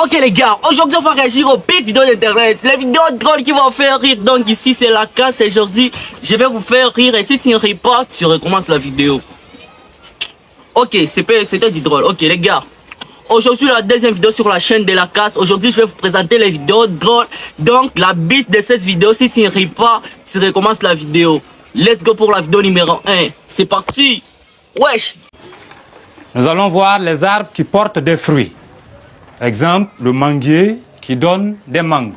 Ok les gars, aujourd'hui on va réagir aux big vidéos d'internet, les vidéos drôles qui vont faire rire. Donc ici c'est la casse, aujourd'hui je vais vous faire rire et si tu ne ris pas, tu recommences la vidéo. Ok, c'était du drôle. Ok les gars, aujourd'hui la deuxième vidéo sur la chaîne de la casse. Aujourd'hui je vais vous présenter les vidéos drôles. Donc la bite de cette vidéo, si tu ne ris pas, tu recommences la vidéo. Let's go pour la vidéo numéro 1. C'est parti. Wesh. Nous allons voir les arbres qui portent des fruits. Exemple, le manguier qui donne des mangues,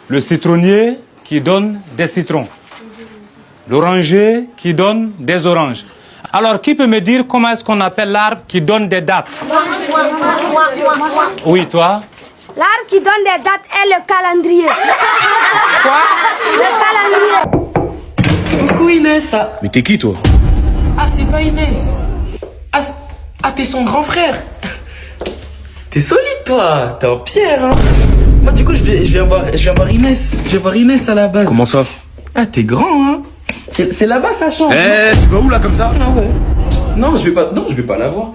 le citronnier qui donne des citrons, l'oranger qui donne des oranges. Alors, qui peut me dire comment est-ce qu'on appelle l'arbre qui donne des dattes? Oui, toi? L'arbre qui donne des dates est le calendrier. Quoi? Le calendrier. Coucou Inès. Mais t'es qui toi? Ah, c'est pas Inès. Ah, t'es son grand frère. T'es solide toi. T'es en pierre hein. Moi du coup je viens voir Inès. Je vais voir Inès à la base. Comment ça? Ah, t'es grand hein. C'est là-bas sa chambre. Tu vas où là comme ça? Ah ouais. Non, je vais pas la voir.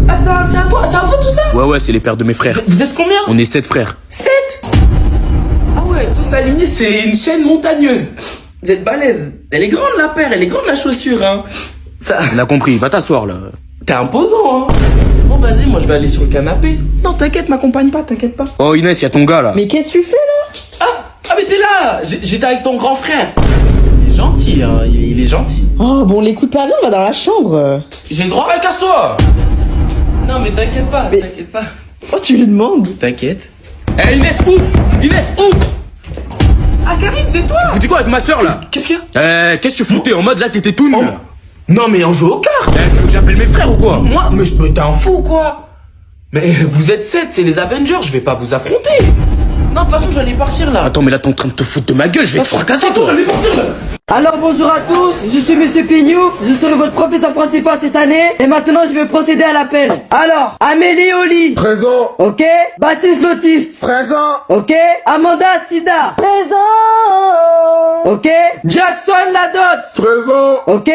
Ah, c'est à toi, c'est à vous tout ça? Ouais, c'est les pères de mes frères. Vous êtes combien? On est 7 frères. 7? Ah ouais, tous alignés, c'est une chaîne montagneuse. Vous êtes balèze. Elle est grande la paire, elle est grande la chaussure hein. Ça... On a compris, va t'asseoir là. T'es imposant hein. Bon vas-y, moi je vais aller sur le canapé. Non t'inquiète, m'accompagne pas, t'inquiète pas. Oh Inès, y'a ton gars là. Mais qu'est-ce que tu fais là? Ah mais t'es là. J'étais avec ton grand frère. Il est gentil hein, il est gentil. Oh bon, l'écoute pas bien, on va dans la chambre. J'ai le droit. Casse-toi. Non mais t'inquiète pas, t'inquiète pas. Oh, tu lui demandes? T'inquiète. Eh Inès, où? Inès, où? Ah Karim, c'est toi? Tu foutais quoi avec ma soeur là? Qu'est-ce qu'il y a? Qu'est-ce que tu foutais? En mode là t'étais tout nu. Non mais on joue aux cartes. Tu veux que j'appelle mes frères ou quoi? Moi, mais t'es un fou quoi? Mais vous êtes 7, c'est les Avengers, je vais pas vous affronter. Non, de toute façon, j'allais partir là. Attends, mais là t'es en train de te foutre de ma gueule, je vais te fracasser toi. J'allais partir là. Alors bonjour à tous, je suis Monsieur Pignouf, je serai votre professeur principal cette année et maintenant je vais procéder à l'appel. Alors, Amélie Oli. Présent. Ok. Baptiste l'autiste. Présent. Ok. Amanda Sida. Présent. Ok. Jackson Ladot. Présent. Ok.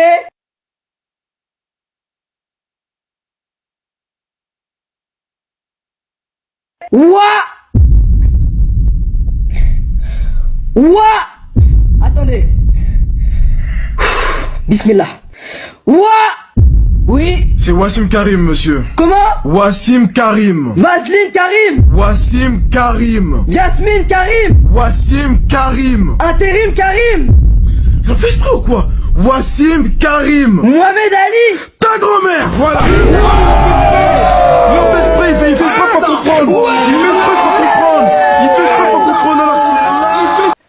Attendez. Bismillah. Oui. C'est Wassim Karim, monsieur. Comment? Wassim Karim. Vaseline Karim. Wassim Karim. Jasmine Karim. Wassim Karim. Intérim Karim. J'en fais exprès ou quoi? Wassim Karim. Mohamed Ali. Ta grand-mère. Voilà. Non, exprès, il fait exprès pour comprendre. Il fait exprès pour comprendre. Il fait exprès pour comprendre alors qu'il est là.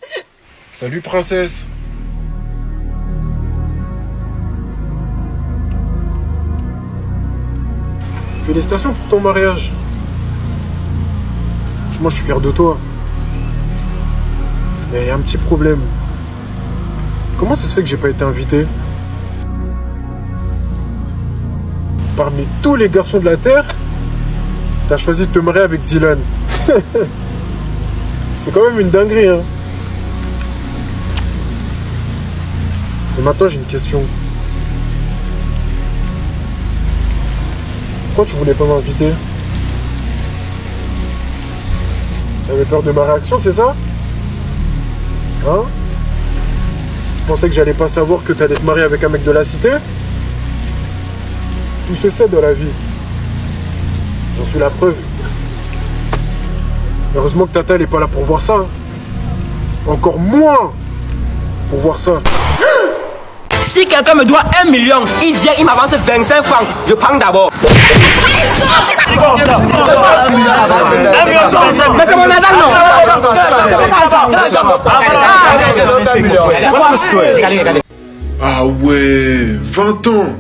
Salut, princesse. Félicitations pour ton mariage. Franchement, je suis fier de toi. Mais il y a un petit problème. Comment ça se fait que j'ai pas été invité? Parmi tous les garçons de la Terre, t'as choisi de te marier avec Dylan. C'est quand même une dinguerie, hein. Et maintenant, j'ai une question. Pourquoi tu voulais pas m'inviter? T'avais peur de ma réaction, c'est ça? Hein? Tu pensais que j'allais pas savoir que t'allais te marier avec un mec de la cité? Tout se sait dans la vie. J'en suis la preuve. Heureusement que Tata elle est pas là pour voir ça. Encore moins pour voir ça. Si quelqu'un me doit 1 million, il vient, il m'avance 25 francs. Je prends d'abord. Mais c'est mon argent, non? Ah ouais, 20 ans.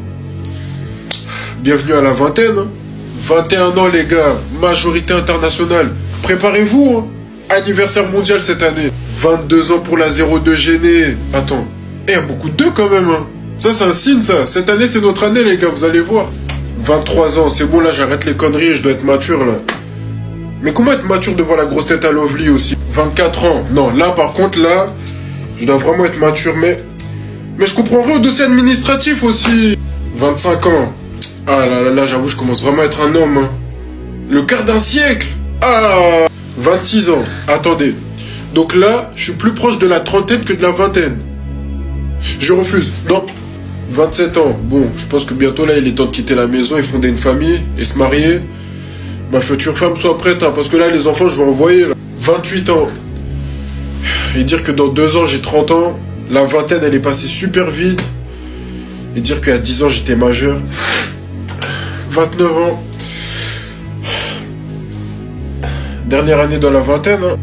Bienvenue à la vingtaine. Hein. 21 ans les gars, majorité internationale. Préparez-vous, hein. Anniversaire mondial cette année. 22 ans pour la 02 gênée. Attends, il y a beaucoup de 2 quand même. Hein. Ça c'est un signe ça. Cette année c'est notre année les gars, vous allez voir. 23 ans, c'est bon là, j'arrête les conneries et je dois être mature là. Mais comment être mature devant la grosse tête à Lovely aussi? 24 ans, non, là par contre là, je dois vraiment être mature, mais je comprendrai au dossier administratif aussi. 25 ans, ah là là, là j'avoue, je commence vraiment à être un homme. Hein. Le quart d'un siècle. Ah, 26 ans. Attendez. Donc là, je suis plus proche de la trentaine que de la vingtaine. Je refuse. Non. 27 ans. Bon, je pense que bientôt là, il est temps de quitter la maison et fonder une famille et se marier. Ma future femme soit prête, hein, parce que là, les enfants, je vais envoyer. Là. 28 ans. Et dire que dans 2 ans, j'ai 30 ans. La vingtaine, elle est passée super vite. Et dire qu'à 10 ans, j'étais majeur. 29 ans. Dernière année dans la vingtaine, hein.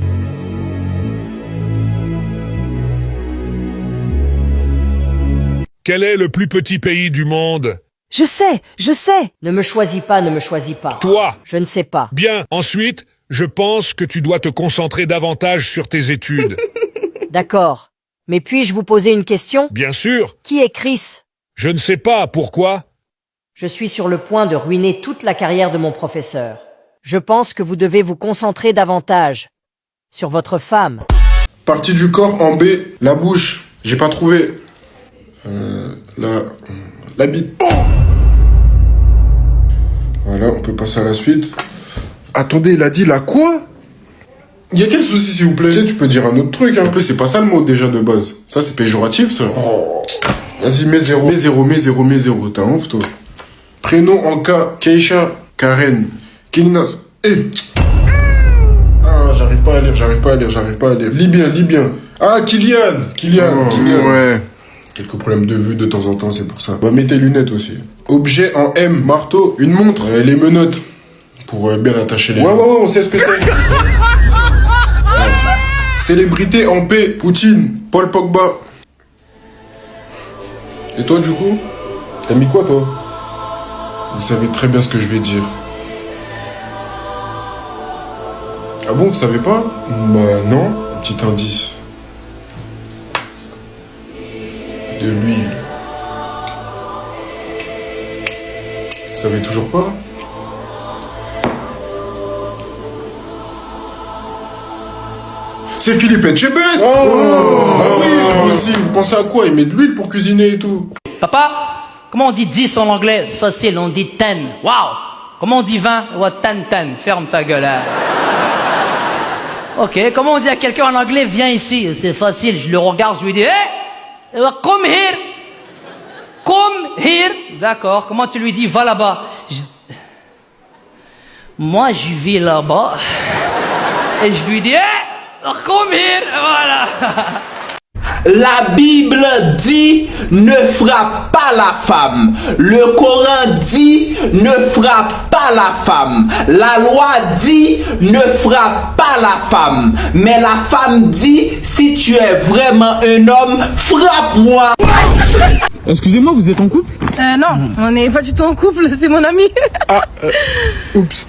Quel est le plus petit pays du monde? Je sais, je sais. Ne me choisis pas, ne me choisis pas. Toi. Je ne sais pas. Bien. Ensuite, je pense que tu dois te concentrer davantage sur tes études. D'accord. Mais puis-je vous poser une question? Bien sûr. Qui est Chris? Je ne sais pas pourquoi. Je suis sur le point de ruiner toute la carrière de mon professeur. Je pense que vous devez vous concentrer davantage sur votre femme. Partie du corps en B, la bouche. J'ai pas trouvé. La bite. Oh, voilà, on peut passer à la suite. Attendez, il a dit la quoi? Il y a quel souci, s'il vous plaît? Tu sais, tu peux dire un autre truc, hein. Un peu, c'est pas ça le mot déjà de base. Ça, c'est péjoratif, ça. Oh. Vas-y, mets 0. Mets 0. T'as honte, toi. Prénom en K, Keisha, Karen, Kingnas. Ah, j'arrive pas à lire. Libyen. Ah, Kylian. Ouais. Quelques problèmes de vue de temps en temps, c'est pour ça. Bah, mets tes lunettes aussi. Objet en M, marteau, une montre, les menottes. Pour bien attacher les... Ouais, on sait ce que c'est. Célébrité en P, Poutine, Paul Pogba. Et toi, du coup? T'as mis quoi, toi? Vous savez très bien ce que je vais dire. Ah bon, vous savez pas? Bah non. Un petit indice. De l'huile. Vous savez toujours pas? C'est Philippe Etchebest. Oh, ah oui, toi aussi, vous pensez à quoi? Il met de l'huile pour cuisiner et tout. Papa, comment on dit 10 en anglais? C'est facile, on dit 10. Wow. Comment on dit 20? Ouais, 10. Ferme ta gueule. Hein. Ok, comment on dit à quelqu'un en anglais, viens ici? C'est facile, je le regarde, je lui dis, hey, come here. Come here. D'accord, comment tu lui dis, va là-bas? Moi, je vis là-bas. Et je lui dis, hey, come here. Voilà. La Bible dit ne frappe pas la femme. Le Coran dit ne frappe pas la femme. La loi dit ne frappe pas la femme. Mais la femme dit si tu es vraiment un homme, frappe-moi. Excusez-moi, vous êtes en couple? Non, on n'est pas du tout en couple, c'est mon ami. Oups.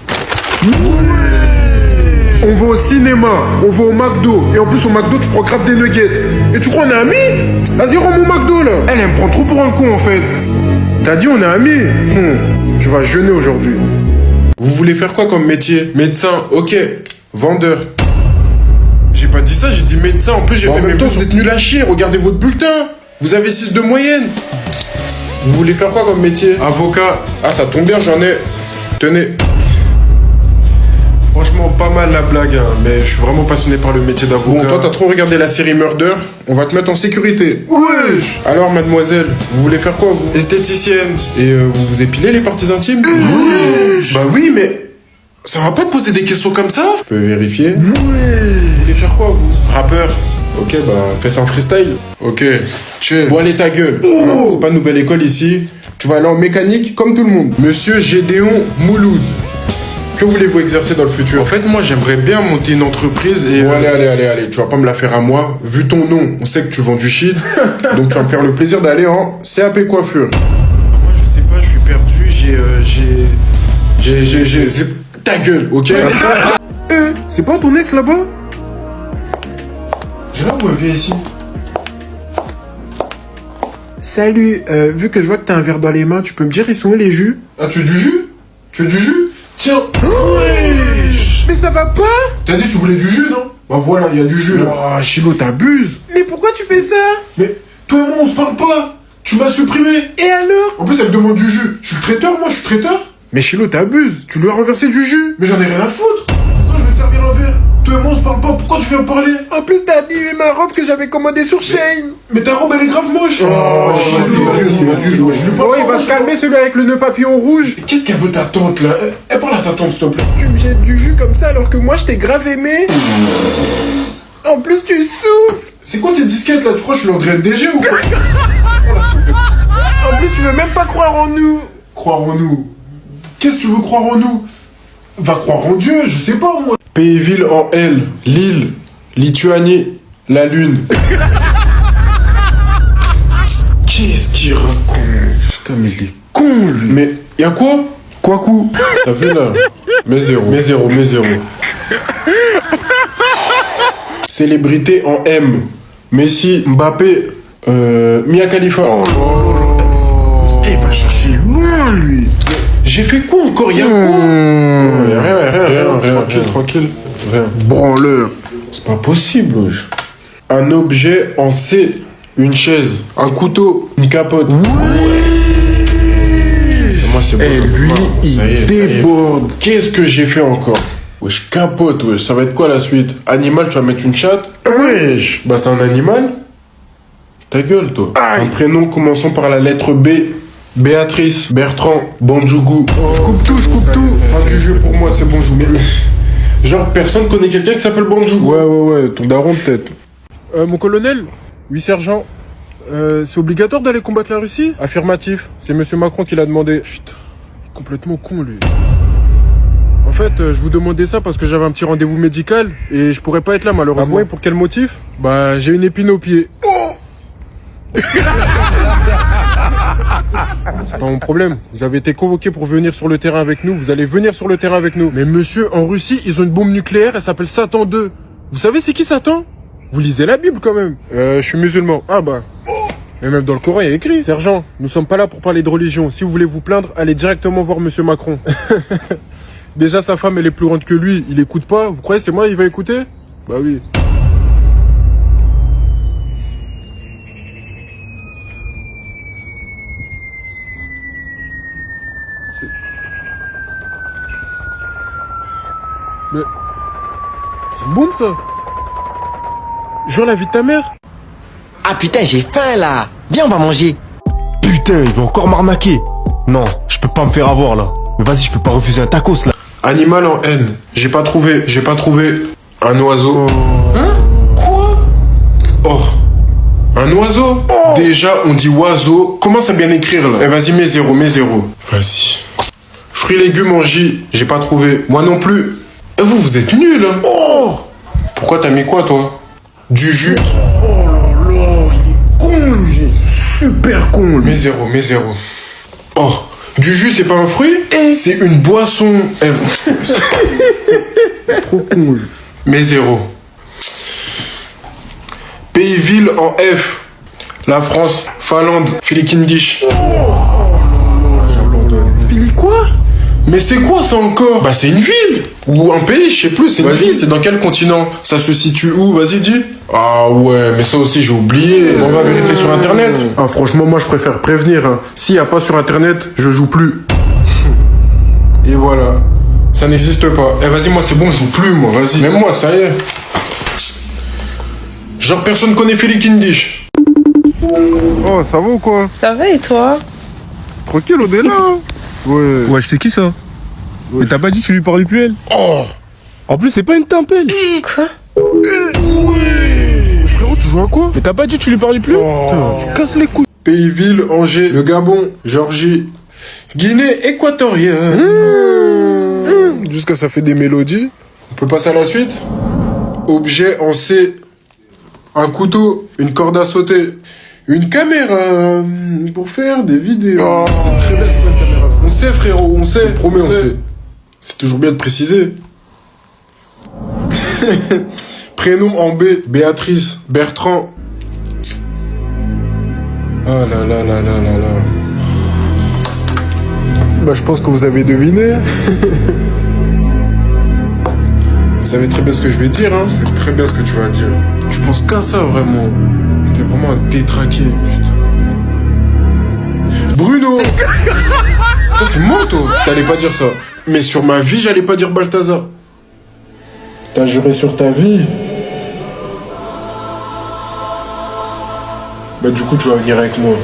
On va au cinéma, on va au McDo. Et en plus, au McDo, tu prends grave des nuggets. Et tu crois on est amis? Vas-y, rends mon McDo, là. Elle me prend trop pour un con, en fait. T'as dit on est amis? Tu vas jeûner aujourd'hui. Vous voulez faire quoi comme métier? Médecin, ok. Vendeur. J'ai pas dit ça, j'ai dit médecin. En plus, j'ai fait mes temps, vous êtes nuls à chier. Regardez votre bulletin. Vous avez 6 de moyenne. Vous voulez faire quoi comme métier? Avocat. Ah, ça tombe bien, j'en ai. Tenez. Franchement, pas mal la blague, hein, mais je suis vraiment passionné par le métier d'avocat. Bon, toi, t'as trop regardé la série Murder, on va te mettre en sécurité. Wesh. Alors, mademoiselle, vous voulez faire quoi, vous? Esthéticienne. Et vous vous épilez les parties intimes? Wesh. Bah oui, mais ça va pas te poser des questions comme ça? Je peux vérifier. Wesh. Vous voulez faire quoi, vous? Rappeur. Ok, bah, faites un freestyle. Ok, chill. Bon, allez, ta gueule. Oh. C'est pas une nouvelle école ici. Tu vas aller en mécanique comme tout le monde. Monsieur Gédéon Mouloud. Que voulez-vous exercer dans le futur? En fait, moi, j'aimerais bien monter une entreprise et... Bon, allez, tu vas pas me la faire à moi. Vu ton nom, on sait que tu vends du shit. Donc, tu vas me faire le plaisir d'aller en CAP coiffure. Moi, je sais pas, je suis perdu, j'ai... Ta gueule, ok? C'est pas ton ex, là-bas? Gérard, viens ici. Salut, vu que je vois que t'as un verre dans les mains, tu peux me dire ils sont où les jus? Ah, tu veux du jus? Tu veux du jus? Tiens. Wesh. Mais ça va pas? T'as dit tu voulais du jus, non? Bah voilà, il y a du jus là. Oh, Chilo, t'abuses. Mais pourquoi tu fais ça? Mais toi et moi, on se parle pas. Tu m'as supprimé. Et alors? En plus, elle me demande du jus. Je suis le traiteur, moi, je suis traiteur. Mais Chilo, t'abuses. Tu lui as renversé du jus. Mais j'en ai rien à foutre. Pourquoi je vais Demain on se parle pas, pourquoi tu viens parler? En plus t'as abîmé ma robe que j'avais commandée sur Shein. Mais ta robe elle est grave moche. Vas-y. Il va se calmer celui avec le nœud papillon rouge. Qu'est-ce qu'elle veut ta tante là? Elle parle à ta tante s'il te plaît. Tu me jettes du jus comme ça alors que moi je t'ai grave aimé. En plus tu souffles. C'est quoi ces disquettes là? Tu crois que je suis l'André DG ou quoi? En plus tu veux même pas croire en nous. Croire en nous? Qu'est-ce que tu veux croire en nous? Va croire en Dieu, je sais pas moi. Pays ville en L, Lille, Lituanie, la Lune. Qu'est-ce qu'il raconte? Putain mais il est con lui. Mais y'a quoi? Quoi coup? T'as vu là? Mais zéro. Célébrité en M. Messi, Mbappé, Mia Khalifa. Il va chercher loin lui. J'ai fait quoi encore? Y'a quoi? Rien. Tranquille. Rien. Branleur. C'est pas possible, wesh. Un objet en C. Une chaise. Un couteau. Une capote. Moi, c'est bon. Lui, il déborde. Qu'est-ce que j'ai fait encore? Wesh, capote, wesh. Ça va être quoi la suite? Animal, tu vas mettre une chatte? Wesh. Bah, c'est un animal? Ta gueule, toi. Un prénom commençant par la lettre B. Béatrice, Bertrand, Bandjougou. Je coupe tout. Fin du jeu pour moi, c'est bon, j'oublie. Genre, personne connaît quelqu'un qui s'appelle Bandjougou. Ouais, ton daron peut-être. Mon colonel? Oui, sergent. C'est obligatoire d'aller combattre la Russie? Affirmatif. C'est monsieur Macron qui l'a demandé. Putain, complètement con, lui. En fait, je vous demandais ça parce que j'avais un petit rendez-vous médical et je pourrais pas être là, malheureusement. Ah bon, et pour quel motif? Bah, j'ai une épine au pied. Oh! C'est pas mon problème. Vous avez été convoqué pour venir sur le terrain avec nous. Vous allez venir sur le terrain avec nous. Mais monsieur, en Russie, ils ont une bombe nucléaire. Elle s'appelle Satan 2. Vous savez c'est qui Satan? Vous lisez la Bible quand même. Je suis musulman. Ah bah. Mais même dans le Coran, il y a écrit. Sergent, nous sommes pas là pour parler de religion. Si vous voulez vous plaindre, allez directement voir monsieur Macron. Déjà, sa femme, elle est plus grande que lui. Il écoute pas. Vous croyez c'est moi, il va écouter? Bah oui. Mais... c'est une bombe, ça? Genre la vie de ta mère? Ah putain, j'ai faim, là. Viens, on va manger. Putain, il va encore m'arnaquer. Non, je peux pas me faire avoir, là. Mais vas-y, je peux pas refuser un tacos, là. Animal en N. J'ai pas trouvé. Un oiseau. Hein? Quoi? Oh. Un oiseau? Oh. Déjà, on dit oiseau. Commence à bien écrire, là. Eh, vas-y, mets zéro. Vas-y. Fruits, légumes en J. J'ai pas trouvé. Moi non plus. Et vous êtes nuls, hein? Oh! Pourquoi t'as mis quoi, toi? Du jus. Oh là là, il est con, lui. Super con, lui. Mets zéro. Oh, du jus, c'est pas un fruit? C'est une boisson. Trop con, lui. Mets zéro. Pays-ville en F. La France, Finlande, Filikindish. Philly quoi? Mais c'est quoi ça encore? Bah c'est une ville. Ou un pays, je sais plus, c'est une ville. C'est dans quel continent? Ça se situe où? Vas-y, dis. Ah ouais, mais ça aussi j'ai oublié. On va vérifier sur internet. Ah franchement, moi je préfère prévenir. Hein. S'il n'y a pas sur internet, je joue plus. Et voilà. Ça n'existe pas. Eh vas-y, moi c'est bon, je joue plus moi, vas-y. Même moi, ça y est. Genre personne connaît Filikindish. Oh, ça va ou quoi? Ça va et toi? Tranquille, on est là. Ouais. Ouais, je sais qui ça? Ouais. Mais t'as pas dit que tu lui parlais plus elle? Oh! En plus, c'est pas une tempête. Quoi? Ouais! Frérot, tu joues à quoi? Mais t'as pas dit que tu lui parlais plus? Oh, tu casses les couilles. Pays-ville, Angers, le Gabon, Géorgie, Guinée équatoriale. Jusqu'à ça fait des mélodies. On peut passer à la suite? Objet en C. Un couteau, une corde à sauter, une caméra pour faire des vidéos. Oh, c'est très bien, c'est pas une caméra. On sait, frérot, on sait. Promets, on sait. C'est toujours bien de préciser. Prénom en B, Béatrice, Bertrand. Ah là là là là là là. Bah, je pense que vous avez deviné. Vous savez très bien ce que je vais dire, hein. C'est très bien ce que tu vas dire. Tu penses qu'à ça, vraiment. T'es vraiment un détraqué, putain. Bruno. Toi, tu mens, toi. T'allais pas dire ça. Mais sur ma vie, j'allais pas dire Balthazar. T'as juré sur ta vie? Bah du coup tu vas venir avec moi.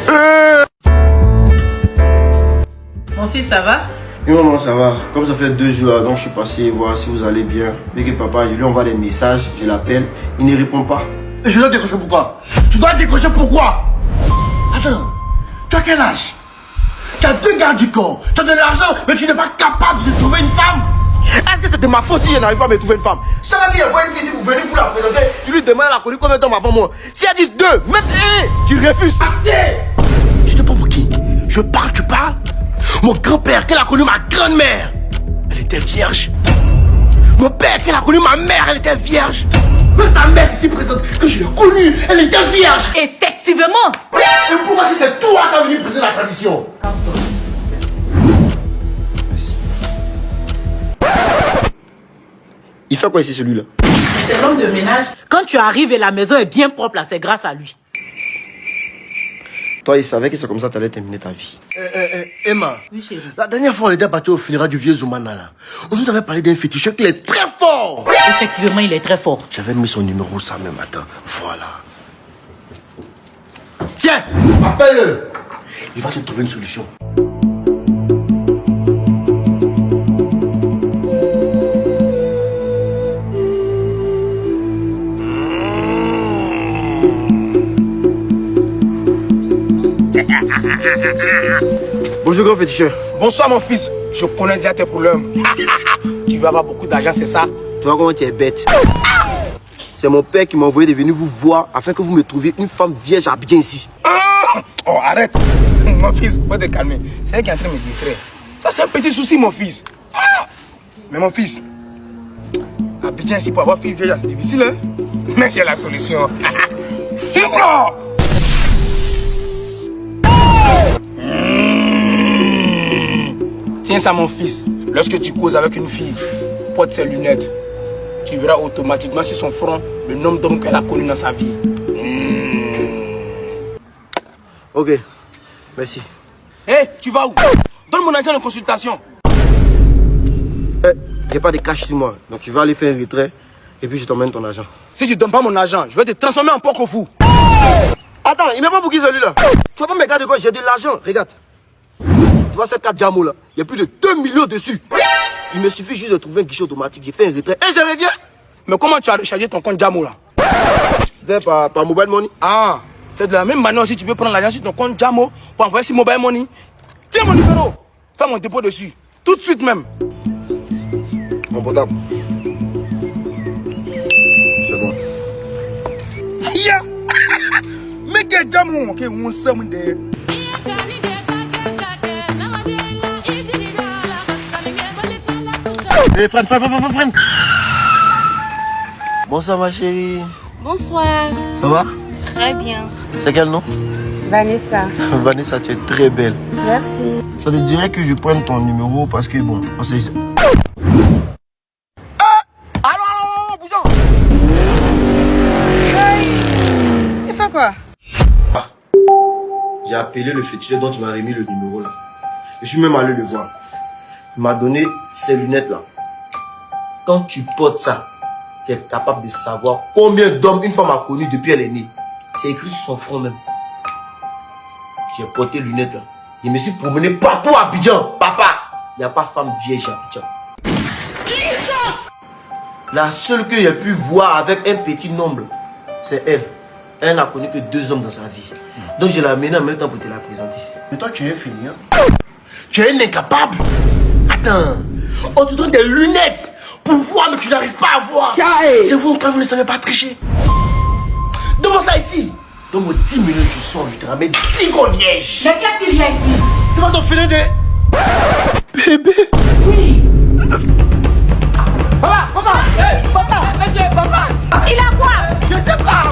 Mon fils, ça va? Oui maman, ça va. Comme ça fait 2 jours là, donc je suis passé voir si vous allez bien. Dès que papa, je lui envoie des messages, je l'appelle, il ne répond pas. Et je dois décrocher pourquoi? Je dois décrocher pourquoi? Attends, tu as quel âge? Tu as 2 gardes du corps, tu as de l'argent, mais tu n'es pas capable de trouver une femme. Est-ce que c'est de ma faute si je n'arrive pas à me trouver une femme? Chaque fois qu'il voit une fille, si vous venez vous la présenter, tu lui demandes la connu combien de temps avant moi. Si elle dit 2, même 1, tu refuses. Assez! Tu te prends pour qui? Je parle, tu parles? Mon grand-père, qu'elle a connu ma grand-mère, elle était vierge. Mon père, qu'elle a connu ma mère, elle était vierge. Même ta mère ici présente, que je l'ai connue, elle était vierge. Effectivement. Et pourquoi si c'est toi qui as venu briser la tradition? Il fait quoi ici celui-là? C'est l'homme de ménage. Quand tu arrives et la maison est bien propre là, c'est grâce à lui. Toi, il savait que c'est comme ça que tu allais terminer ta vie. Emma, Oui, chérie. la dernière fois on était battu au funérail du vieux Zoumana là. On nous avait parlé d'un féticheur qui est très fort. Effectivement, il est très fort. J'avais mis son numéro ça même matin. Voilà. Tiens, appelle-le. Il va te trouver une solution. Bonjour grand féticheur. Bonsoir mon fils, je connais déjà tes problèmes. Tu vas avoir beaucoup d'argent, c'est ça? Tu vois comment tu es bête. C'est mon père qui m'a envoyé de venir vous voir afin que vous me trouviez une femme vierge à Abidjan ici. Oh arrête. Mon fils, faut te calmer. C'est elle qui est en train de me distraire. Ça c'est un petit souci mon fils. Mais mon fils, Abidjan ici pour avoir fille vierge c'est difficile hein? Mais j'ai la solution. Suis-moi. Tiens ça mon fils, lorsque tu causes avec une fille, porte ses lunettes, tu verras automatiquement sur son front le nombre d'hommes qu'elle a connu dans sa vie. Ok, merci. Hé, tu vas où? Donne mon argent de consultation. J'ai pas de cash sur moi, donc tu vas aller faire un retrait et puis je t'emmène ton argent. Si tu donnes pas mon argent, je vais te transformer en porc au fou. Attends, il met pas pour qui celui-là? Tu vas pas me regarder quoi? J'ai de l'argent, regarde. Tu vois cette carte Jamo là? Il y a plus de 2 millions dessus. Il me suffit juste de trouver un guichet automatique, j'ai fait un retrait et je reviens. Mais comment tu as rechargé ton compte Jamo là? C'est par mobile money. Ah, c'est de la même manière aussi tu peux prendre l'argent sur ton compte Jamo pour envoyer sur mobile money. Tiens mon numéro, fais mon dépôt dessus, tout de suite même. Mon portable. C'est bon. Yeah. Mais quel Jamo, ok, on s'est de. Hé, Fran. Bonsoir, ma chérie. Bonsoir. Ça va? Très bien. C'est quel nom? Vanessa. Vanessa, tu es très belle. Merci. Ça te dirait que je prenne ton numéro parce que bon, on sait. Allô, bougeons. Il fait quoi? J'ai appelé le féticheur dont tu m'as remis le numéro là. Je suis même allé le voir. Il m'a donné ces lunettes là. Quand tu portes ça, tu es capable de savoir combien d'hommes une femme a connu depuis elle est née. C'est écrit sur son front même. J'ai porté les lunettes là. Je me suis promené partout à Abidjan. Papa, il n'y a pas femme vierge à Abidjan. La seule que j'ai pu voir avec un petit nombre, c'est elle. Elle n'a connu que 2 hommes dans sa vie. Donc je l'ai amenée en même temps pour te la présenter. Mais toi tu es un fainéant. Tu es un incapable. Attends, on te donne des lunettes pour voir mais tu n'arrives pas à voir. C'est vous quand vous ne savez pas tricher. Donne-moi ça ici. Donne-moi 10 minutes, tu sors, je te ramène 10 gros vierges. Mais qu'est-ce qu'il y a ici? C'est pas ton filet de... Bébé. Oui. Papa, il a quoi? Je sais pas.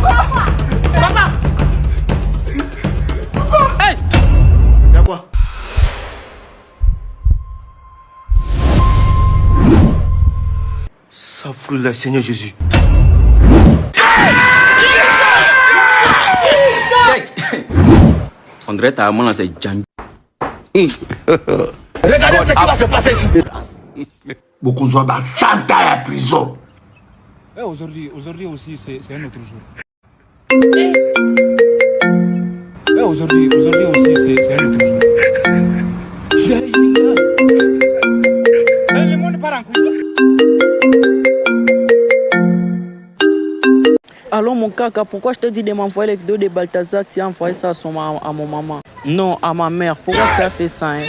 Papa. Hey. Il y a quoi? Safrullah, Seigneur Jésus. On dirait ta maman là, c'est Django. Regardez ce qui va se passer ici. Beaucoup de gens bah 100 ans à prison. Aujourd'hui aussi, c'est un autre jour. Aujourd'hui aussi, c'est un autre jour. Le monde part en couille. Alors mon caca, pourquoi je te dis de m'envoyer les vidéos de Balthazar, tu as envoyé ça à mon maman? Non, à ma mère. Pourquoi tu as fait ça hein?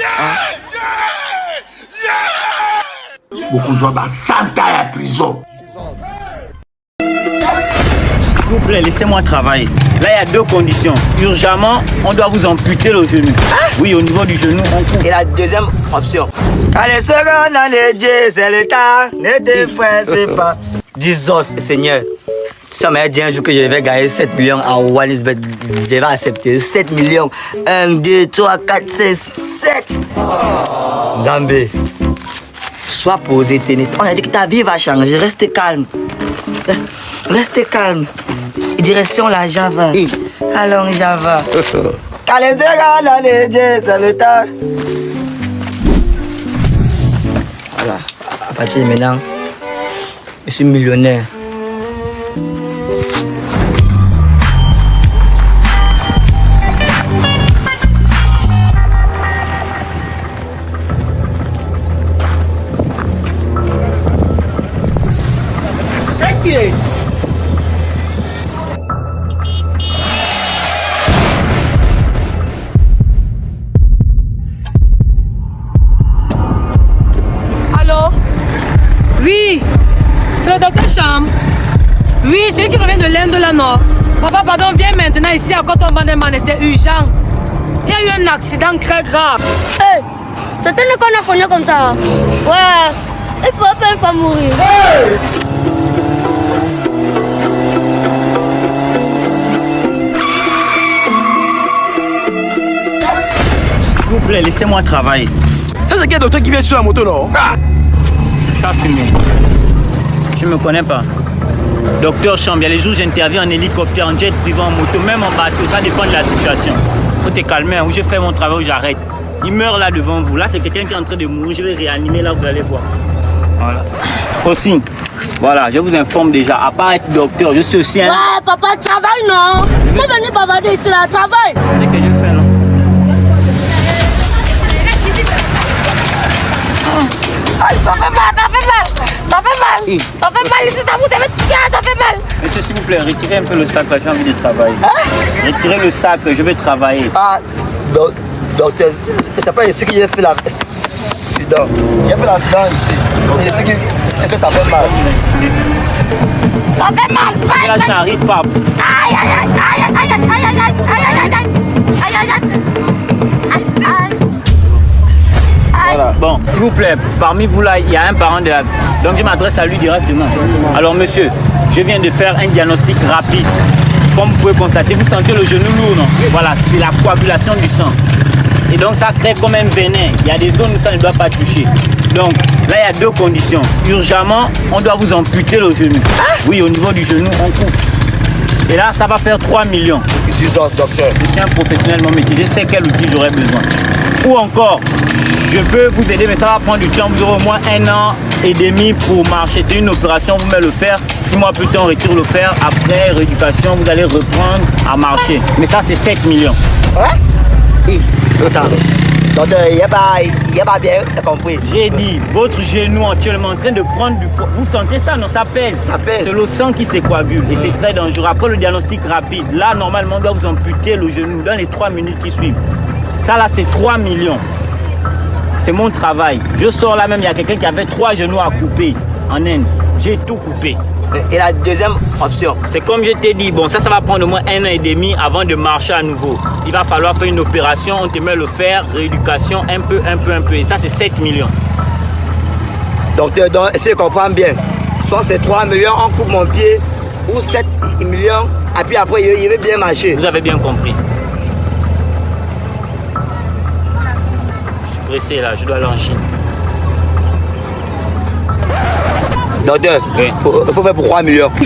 Beaucoup de gens bah 100 ans à prison. S'il vous plaît, laissez-moi travailler. Là, il y a deux conditions. Urgemment, on doit vous amputer le genou. Oui, au niveau du genou, on coupe. Et la deuxième option. Allez, seconde année, Dieu, c'est le temps. Ne te pressez pas. Jesus, Seigneur. Ça m'a dit un jour que je vais gagner 7 millions à Wallisbeth. Je vais accepter 7 millions. 1, 2, 3, 4, 5, 7. Gambé. Sois posé, Téné. On a dit que ta vie va changer. Reste calme. Reste calme. Direction la Java. Allons, Java. Allez, seconde année, Dieu, c'est le temps. Voilà. À partir de maintenant, je suis millionnaire. Allô? Oui, c'est le docteur Cham. Oui, celui qui revient de l'Inde là, non. Papa, pardon, viens maintenant ici à Coton-Bandeman, c'est urgent. Il y a eu un accident très grave. Hey, c'est un qu'on a connu comme ça. Ouais, il peut pas une femme mourir. Hey! S'il vous plaît, laissez-moi travailler. Ça, c'est quel docteur qui vient sur la moto, non? Tu as fumé. Tu me connais pas. Docteur Chamb, il y a les jours où j'interviens en hélicoptère, en jet privé, en moto, même en bateau, ça dépend de la situation. Faut te calmer, où je fais mon travail, où j'arrête. Il meurt là devant vous. Là, c'est quelqu'un qui est en train de mourir, je vais réanimer là, vous allez voir. Voilà. Aussi, voilà, je vous informe déjà, à part être docteur, je suis aussi un... Ouais, papa, travaille, non? Tu es venu bavarder ici, là, travaille. C'est ce que je fais, non? Aïe, ça fait mal, ça fait mal. Ça fait mal. Ça fait mal ici, ça vous devez tirer, ça fait mal. Monsieur, s'il vous plaît, retirez un peu le sac, là, j'ai envie de travailler. Retirez le sac, je vais travailler. Ah, docteur, c'est pas ici que j'ai fait l'accident. J'ai fait l'accident ici. C'est ici que ça fait mal. Ça fait mal. Là, ça n'arrive pas. Aïe, aïe, aïe, aïe, aïe, aïe, aïe, aïe, aïe, aïe, aïe, aïe, aïe. Voilà. Bon, s'il vous plaît, parmi vous là, il y a un parent de la... Donc je m'adresse à lui directement. Alors monsieur, je viens de faire un diagnostic rapide. Comme vous pouvez constater, vous sentez le genou lourd, non? Voilà, c'est la coagulation du sang. Et donc ça crée comme un venin. Il y a des zones où ça ne doit pas toucher. Donc là, il y a deux conditions. Urgemment, on doit vous amputer le genou. Oui, au niveau du genou, on coupe. Et là, ça va faire 3 millions. Docteur. Je suis un professionnel de mon métier, je sais quel outil j'aurais besoin. Ou encore, je peux vous aider, mais ça va prendre du temps. Vous aurez au moins 1 an et demi pour marcher. C'est une opération, vous mettez le fer. 6 mois plus tard, on retire le fer. Après rééducation, vous allez reprendre à marcher. Mais ça, c'est 7 millions. Hein? Attends. Docteur, il n'y a pas bien compris. J'ai dit, votre genou actuellement en train de prendre du poids. Vous sentez ça, non? Ça pèse. Ça pèse. C'est le sang qui se coagule et c'est très dangereux. Après le diagnostic rapide, là, normalement, on doit vous amputer le genou dans les 3 minutes qui suivent. Ça, là, c'est 3 millions. C'est mon travail. Je sors là même, il y a quelqu'un qui avait 3 genoux à couper en Inde. J'ai tout coupé. Et la deuxième option? C'est comme je t'ai dit, bon, ça va prendre au moins 1 an et demi avant de marcher à nouveau. Il va falloir faire une opération, on te met le fer, rééducation, un peu. Et ça, c'est 7 millions. Docteur, donc, si je comprends bien, soit c'est 3 millions, on coupe mon pied, ou 7 millions, et puis après, il veut bien marcher. Vous avez bien compris. Je suis pressé là, je dois aller en Chine. Docteur, il faut faire pour 3 millions. Ok.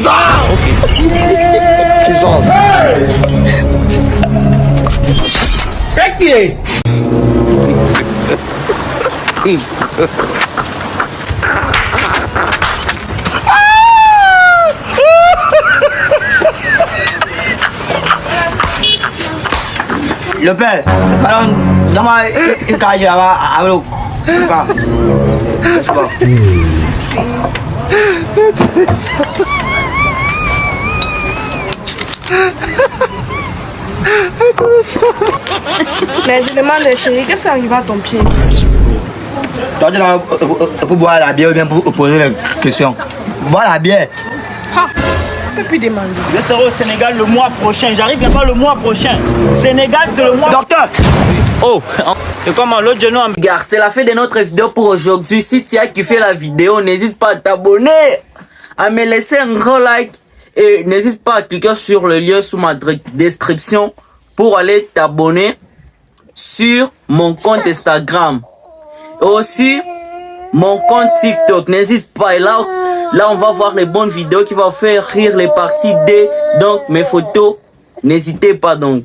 Le père, pardon, donne-moi une cage là-bas à l'eau. Mais je demande, chérie, qu'est-ce qui arrive à ton pied? Toi, tu es là pour boire la bière ou bien pour poser les questions? Boire la bière. Ah, je ne peux plus demander. Je serai au Sénégal le mois prochain. J'arrive bien pas le mois prochain. Sénégal, c'est le mois... Docteur! Oh, c'est comment l'autre genou en... Regarde, c'est la fin de notre vidéo pour aujourd'hui. Si tu as kiffé la vidéo, n'hésite pas à t'abonner, à me laisser un gros like et n'hésite pas à cliquer sur le lien sous ma description pour aller t'abonner sur mon compte Instagram. Et aussi mon compte TikTok. N'hésite pas. Et là, on va voir les bonnes vidéos qui vont faire rire les parties D. Donc, mes photos, n'hésitez pas donc.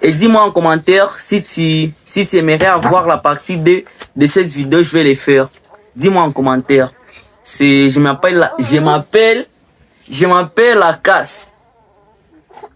Et dis-moi en commentaire si tu aimerais avoir la partie 2 de cette vidéo, je vais les faire. Dis-moi en commentaire. Je m'appelle la casse.